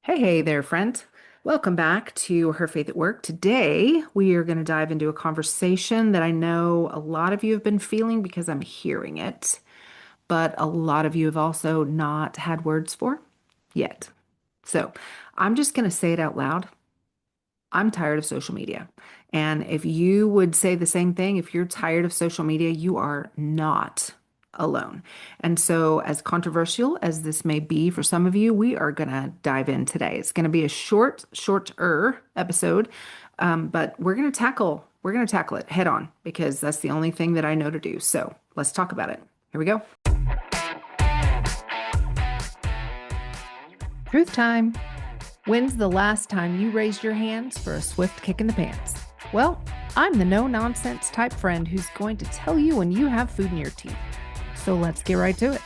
Hey there, friend. Welcome back to Her Faith at Work. Today, we are going to dive into a conversation that I know a lot of you have been feeling because I'm hearing it, but a lot of you have also not had words for yet. So I'm just going to say it out loud. I'm tired of social media. And if you would say the same thing, if you're tired of social media, you are not alone. And so, as controversial as this may be for some of you, we are going to dive in today. It's going to be a shorter episode, but we're going to tackle it head on because that's the only thing that I know to do. So let's talk about it. Here we go. Truth time. When's the last time you raised your hands for a swift kick in the pants? Well, I'm the no-nonsense type friend who's going to tell you when you have food in your teeth. So let's get right to it.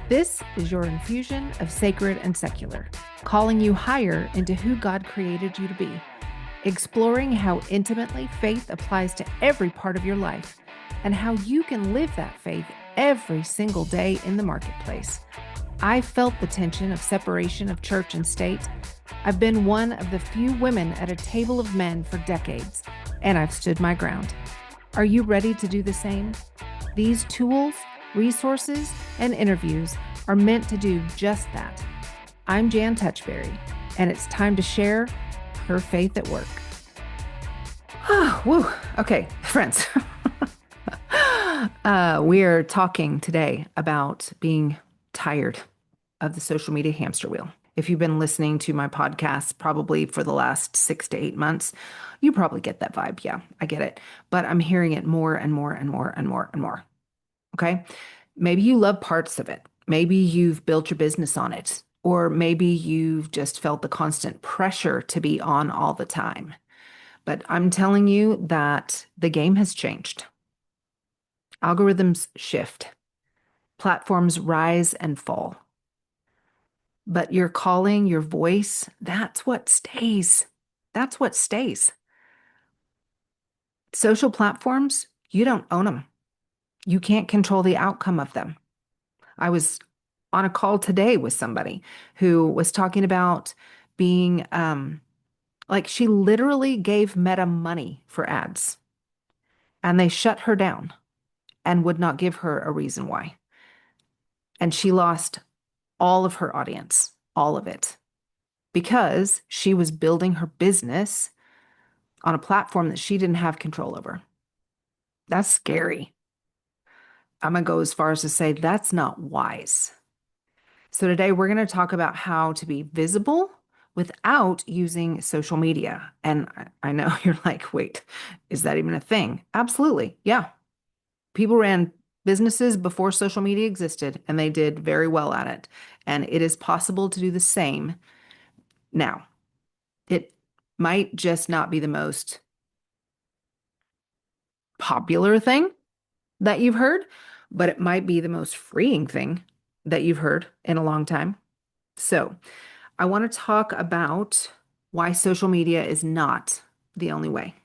This is your infusion of sacred and secular, calling you higher into who God created you to be, exploring how intimately faith applies to every part of your life, and how you can live that faith every single day in the marketplace. I felt the tension of separation of church and state. I've been one of the few women at a table of men for decades, and I've stood my ground. Are you ready to do the same? These tools, resources, and interviews are meant to do just that. I'm Jan Touchberry, and it's time to share Her Faith at Work. Oh, woo. Okay, friends. We are talking today about being tired of the social media hamster wheel. If you've been listening to my podcast probably for the last 6 to 8 months, you probably get that vibe. Yeah, I get it. But I'm hearing it more and more and more and more and more. Okay. Maybe you love parts of it. Maybe you've built your business on it, or maybe you've just felt the constant pressure to be on all the time. But I'm telling you that the game has changed. Algorithms shift, platforms rise and fall. But your calling, your voice, that's what stays. That's what stays. Social platforms, you don't own them. You can't control the outcome of them. I was on a call today with somebody who was talking about being like she literally gave Meta money for ads and they shut her down and would not give her a reason why. And she lost all of her audience, all of it, because she was building her business on a platform that she didn't have control over. That's scary. I'm going to go as far as to say that's not wise. So today we're going to talk about how to be visible without using social media. And I know you're like, wait, is that even a thing? Absolutely. Yeah. People ran businesses before social media existed and they did very well at it. And it is possible to do the same now. It might just not be the most popular thing that you've heard, but it might be the most freeing thing that you've heard in a long time. So, I want to talk about why social media is not the only way.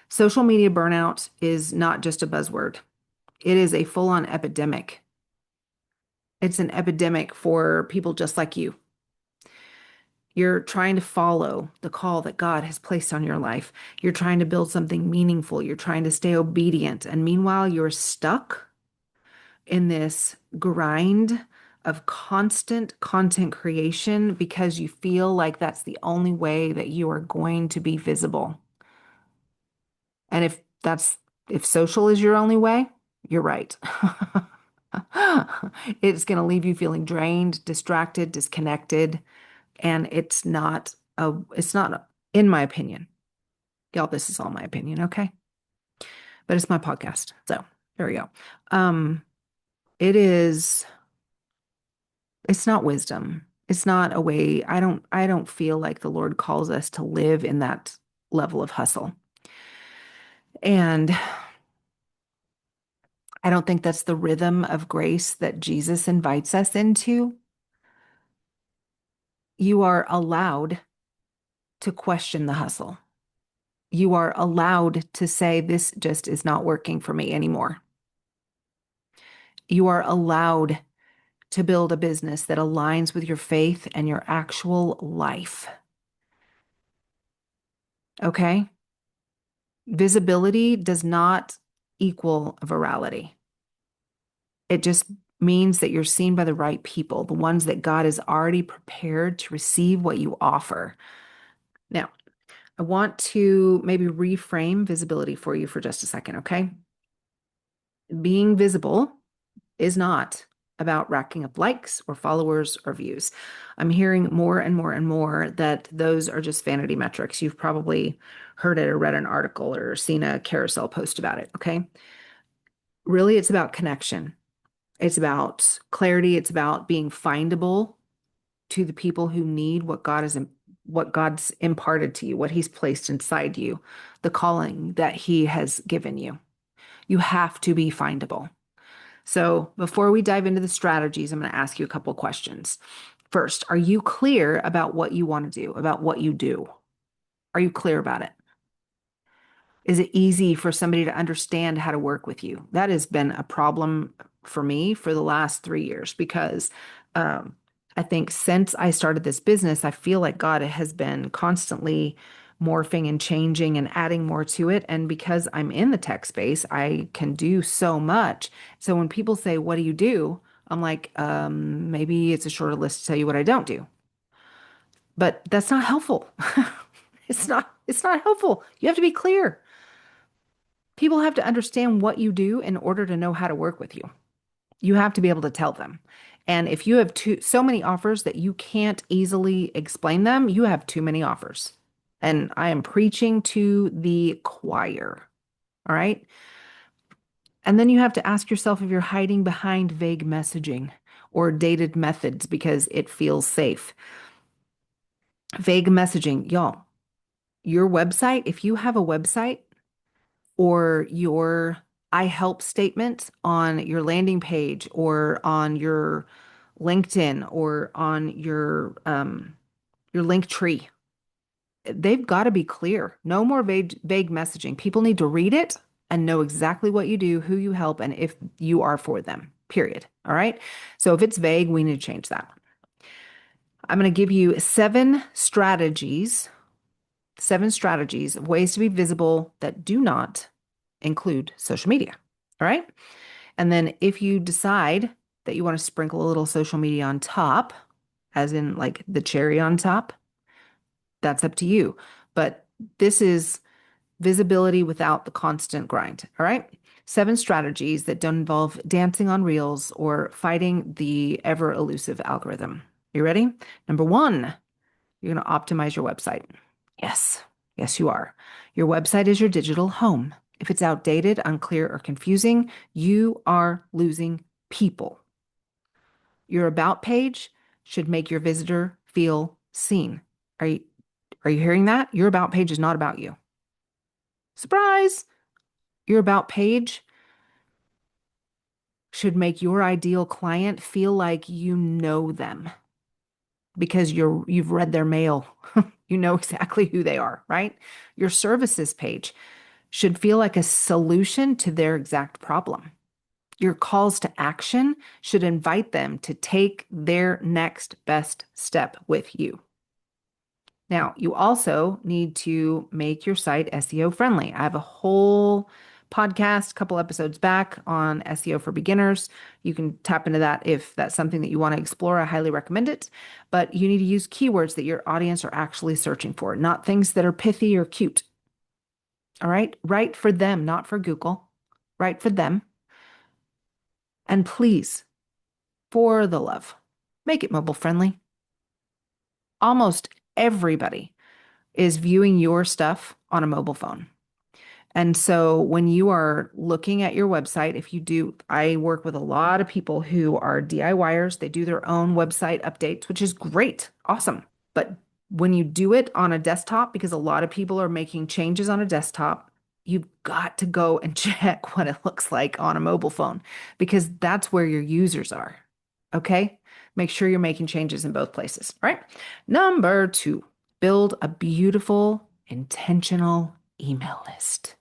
Social media burnout is not just a buzzword. It is a full-on epidemic. It's an epidemic for people just like you. You're trying to follow the call that God has placed on your life. You're trying to build something meaningful. You're trying to stay obedient. And meanwhile, you're stuck in this grind of constant content creation because you feel like that's the only way that you are going to be visible. And if social is your only way, you're right. It's going to leave you feeling drained, distracted, disconnected, and it's not in my opinion. Y'all, this is all my opinion, okay? But it's my podcast. So, there we go. It is It's not wisdom. It's not a way. I don't feel like the Lord calls us to live in that level of hustle. And I don't think that's the rhythm of grace that Jesus invites us into. You are allowed to question the hustle. You are allowed to say, this just is not working for me anymore. You are allowed to build a business that aligns with your faith and your actual life. Okay? Visibility does not equal virality. It just means that you're seen by the right people, the ones that God is already prepared to receive what you offer. Now, I want to maybe reframe visibility for you for just a second, okay? Being visible is not about racking up likes or followers or views. I'm hearing more and more and more that those are just vanity metrics. You've probably heard it or read an article or seen a carousel post about it, okay? Really, it's about connection. It's about clarity. It's about being findable to the people who need what God's imparted to you, what He's placed inside you, the calling that He has given you. You have to be findable. So before we dive into the strategies, I'm going to ask you a couple of questions. First, are you clear about what you want to do, about what you do? Are you clear about it? Is it easy for somebody to understand how to work with you? That has been a problem for me for the last 3 years because I think since I started this business, I feel like God has been constantly morphing and changing and adding more to it. And because I'm in the tech space, I can do so much. So when people say, "What do you do?" I'm like, maybe it's a shorter list to tell you what I don't do. But that's not helpful. It's not helpful. You have to be clear. People have to understand what you do in order to know how to work with you. You have to be able to tell them. And if you have so many offers that you can't easily explain them, you have too many offers. And I am preaching to the choir. All right. And then you have to ask yourself if you're hiding behind vague messaging or dated methods because it feels safe. Vague messaging, y'all, your website, if you have a website, or your I help statement on your landing page or on your LinkedIn or on your link tree. They've got to be clear. No more vague messaging. People need to read it and know exactly what you do, who you help, and if you are for them, period. All right. So if it's vague, we need to change that. I'm going to give you seven strategies of ways to be visible that do not include social media. All right. And then if you decide that you want to sprinkle a little social media on top, as in like the cherry on top, that's up to you. But this is visibility without the constant grind. All right. 7 strategies that don't involve dancing on reels or fighting the ever elusive algorithm. You ready? Number 1, you're going to optimize your website. Yes. Yes, you are. Your website is your digital home. If it's outdated, unclear, or confusing, you are losing people. Your about page should make your visitor feel seen. Are you hearing that? Your about page is not about you. Surprise! Your about page should make your ideal client feel like you know them because you've read their mail. You know exactly who they are, right? Your services page should feel like a solution to their exact problem. Your calls to action should invite them to take their next best step with you. Now, you also need to make your site SEO friendly. I have a whole podcast, a couple episodes back on SEO for beginners. You can tap into that if that's something that you want to explore. I highly recommend it. But you need to use keywords that your audience are actually searching for, not things that are pithy or cute. All right? Write for them, not for Google. Write for them. And please, for the love, make it mobile friendly. Almost everybody is viewing your stuff on a mobile phone. And so when you are looking at your website, if you do, I work with a lot of people who are DIYers. They do their own website updates, which is great, awesome. But when you do it on a desktop, because a lot of people are making changes on a desktop, you've got to go and check what it looks like on a mobile phone because that's where your users are. Okay? Make sure you're making changes in both places. All right. Number 2, build a beautiful, intentional email list.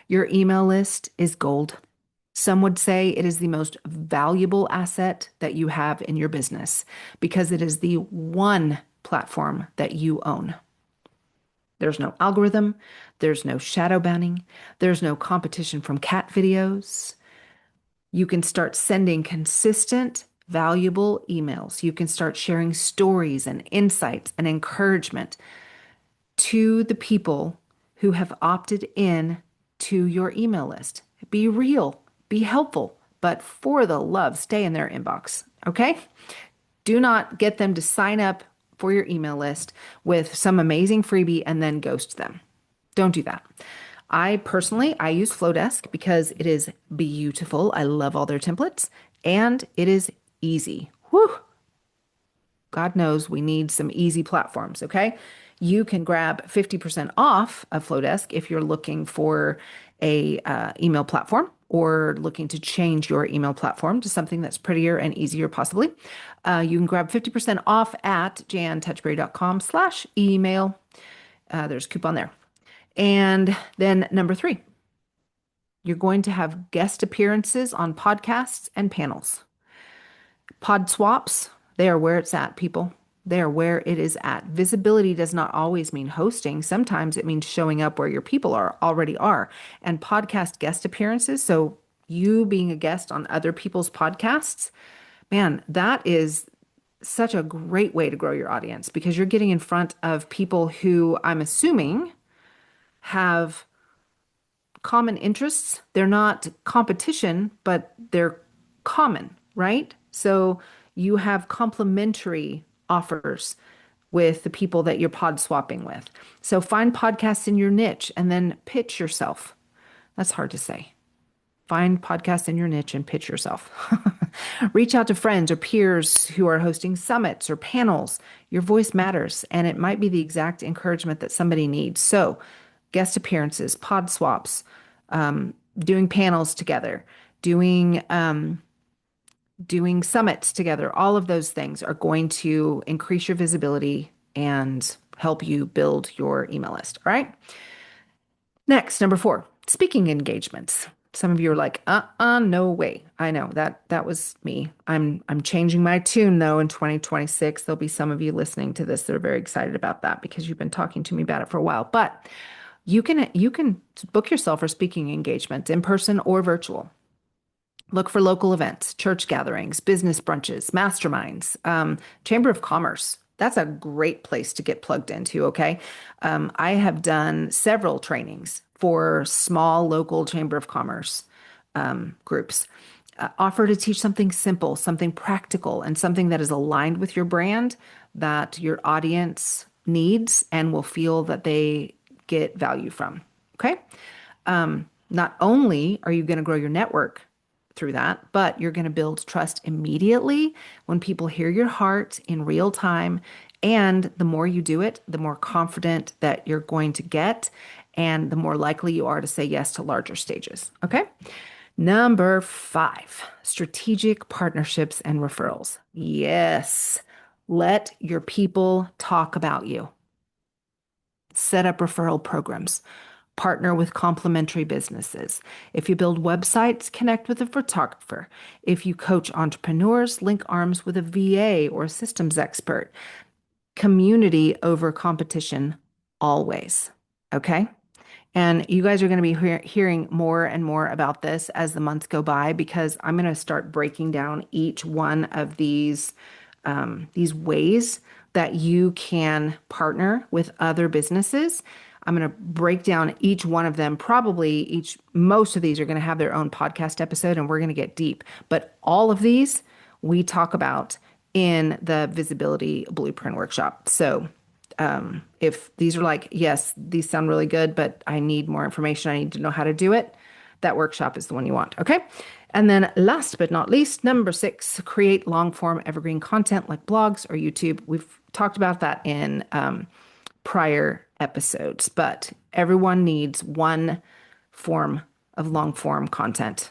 Your email list is gold. Some would say it is the most valuable asset that you have in your business because it is the one platform that you own. There's no algorithm, there's no shadow banning, there's no competition from cat videos. You can start sending consistent, valuable emails. You can start sharing stories and insights and encouragement to the people who have opted in to your email list. Be real, be helpful, but for the love, stay in their inbox. Okay? Do not get them to sign up for your email list with some amazing freebie and then ghost them. Don't do that. I use Flowdesk because it is beautiful. I love all their templates and it is easy. Whew. God knows we need some easy platforms, okay? You can grab 50% off of Flowdesk if you're looking for a email platform or looking to change your email platform to something that's prettier and easier, possibly. You can grab 50% off at jantouchberry.com/email. There's a coupon there. And then number 3, you're going to have guest appearances on podcasts and panels. Pod swaps, they are where it's at, people. They are where it is at. Visibility does not always mean hosting. Sometimes it means showing up where your people already are. And podcast guest appearances, so you being a guest on other people's podcasts, man, that is such a great way to grow your audience because you're getting in front of people who I'm assuming have common interests. They're not competition, but they're common, right? So you have complementary offers with the people that you're pod swapping with. So find podcasts in your niche and then pitch yourself. That's hard to say. Find podcasts in your niche and pitch yourself. Reach out to friends or peers who are hosting summits or panels. Your voice matters, and it might be the exact encouragement that somebody needs. So, guest appearances, pod swaps, doing panels together, doing summits together. All of those things are going to increase your visibility and help you build your email list. All right. Next, number 4, speaking engagements. Some of you are like, no way. I know that was me. I'm changing my tune though in 2026. There'll be some of you listening to this that are very excited about that because you've been talking to me about it for a while. But you can book yourself for speaking engagements in person or virtual. Look for local events, church gatherings, business brunches, masterminds, Chamber of Commerce. That's a great place to get plugged into, okay? I have done several trainings for small local Chamber of Commerce groups. Offer to teach something simple, something practical, and something that is aligned with your brand that your audience needs and will feel that they get value from, okay? Not only are you going to grow your network through that, but you're going to build trust immediately when people hear your heart in real time. And the more you do it, the more confident that you're going to get, and the more likely you are to say yes to larger stages. Okay. Number 5, strategic partnerships and referrals. Yes. Let your people talk about you. Set up referral programs. Partner with complementary businesses. If you build websites, connect with a photographer. If you coach entrepreneurs, link arms with a VA or a systems expert. Community over competition always. Okay? And you guys are going to be hearing more and more about this as the months go by because I'm going to start breaking down each one of these ways that you can partner with other businesses. I'm going to break down each one of them. Most of these are going to have their own podcast episode and we're going to get deep. But all of these we talk about in the Visibility Blueprint Workshop. So if these are like, yes, these sound really good, but I need more information, I need to know how to do it, that workshop is the one you want. Okay. And then last but not least, number 6, create long form evergreen content like blogs or YouTube. We've talked about that in prior episodes, but everyone needs one form of long form content: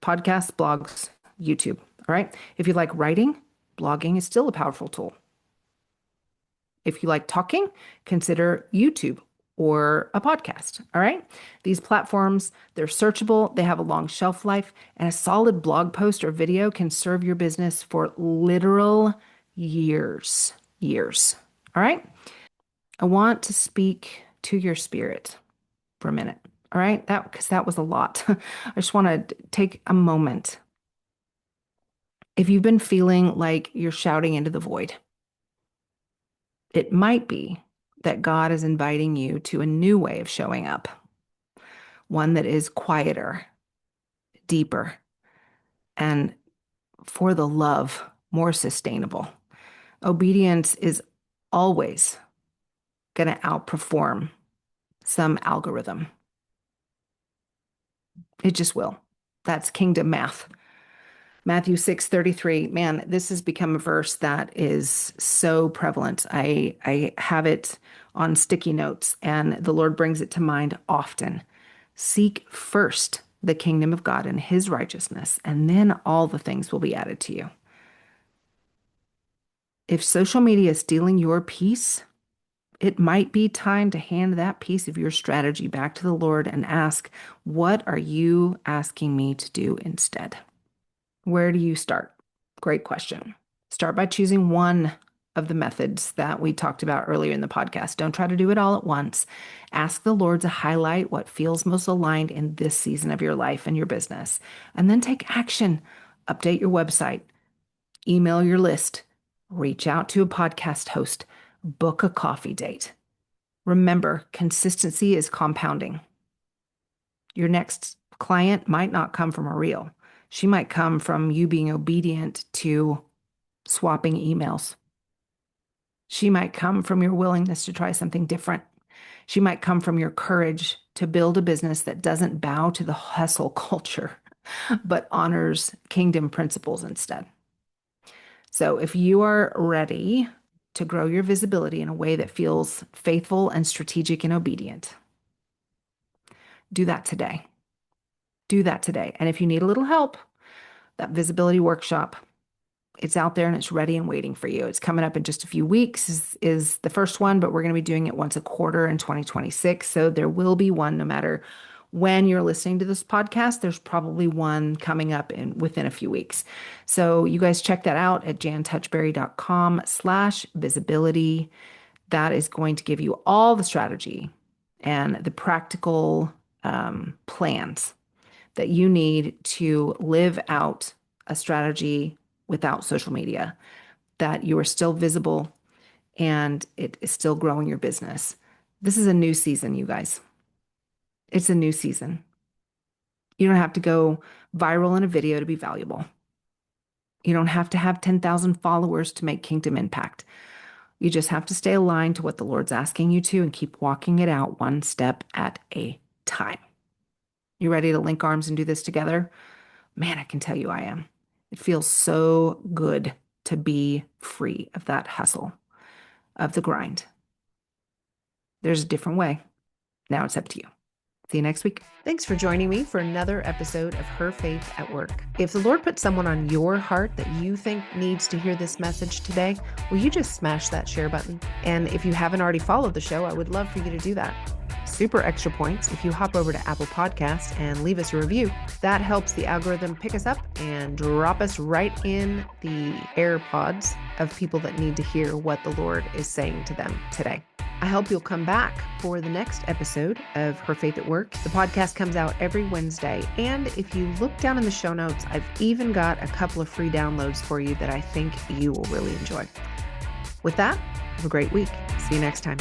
podcasts, blogs, YouTube. All right. If you like writing, blogging is still a powerful tool. If you like talking, consider YouTube or a podcast. All right. These platforms, they're searchable, they have a long shelf life, and a solid blog post or video can serve your business for literal years. Years. All right. I want to speak to your spirit for a minute. All right. Because that was a lot. I just want to take a moment. If you've been feeling like you're shouting into the void, it might be that God is inviting you to a new way of showing up, one that is quieter, deeper, and for the love, more sustainable. Obedience is always going to outperform some algorithm. It just will. That's kingdom math. Matthew 6:33. Man, this has become a verse that is so prevalent. I have it on sticky notes, and the Lord brings it to mind often. Seek first the kingdom of God and his righteousness, and then all the things will be added to you. If social media is stealing your peace, it might be time to hand that piece of your strategy back to the Lord and ask, what are you asking me to do instead? Where do you start? Great question. Start by choosing one of the methods that we talked about earlier in the podcast. Don't try to do it all at once. Ask the Lord to highlight what feels most aligned in this season of your life and your business, and then take action. Update your website, email your list, reach out to a podcast host, book a coffee date. Remember, consistency is compounding. Your next client might not come from a reel. She might come from you being obedient to swapping emails. She might come from your willingness to try something different. She might come from your courage to build a business that doesn't bow to the hustle culture, but honors kingdom principles instead. So if you are ready to grow your visibility in a way that feels faithful and strategic and obedient, do that today. Do that today. And if you need a little help, that visibility workshop, it's out there and it's ready and waiting for you. It's coming up in just a few weeks is the first one, but we're going to be doing it once a quarter in 2026. So there will be one no matter when you're listening to this podcast. There's probably one coming up within a few weeks. So you guys check that out at jantouchberry.com/visibility. That is going to give you all the strategy and the practical plans that you need to live out a strategy without social media, that you are still visible and it is still growing your business. This is a new season, you guys. It's a new season. You don't have to go viral in a video to be valuable. You don't have to have 10,000 followers to make kingdom impact. You just have to stay aligned to what the Lord's asking you to and keep walking it out one step at a time. You ready to link arms and do this together? Man, I can tell you I am. It feels so good to be free of that hustle, of the grind. There's a different way. Now it's up to you. See you next week. Thanks for joining me for another episode of Her Faith at Work. If the Lord put someone on your heart that you think needs to hear this message today, will you just smash that share button? And if you haven't already followed the show, I would love for you to do that. Super extra points if you hop over to Apple Podcasts and leave us a review. That helps the algorithm pick us up and drop us right in the AirPods of people that need to hear what the Lord is saying to them today. I hope you'll come back for the next episode of Her Faith at Work. The podcast comes out every Wednesday. And if you look down in the show notes, I've even got a couple of free downloads for you that I think you will really enjoy. With that, have a great week. See you next time.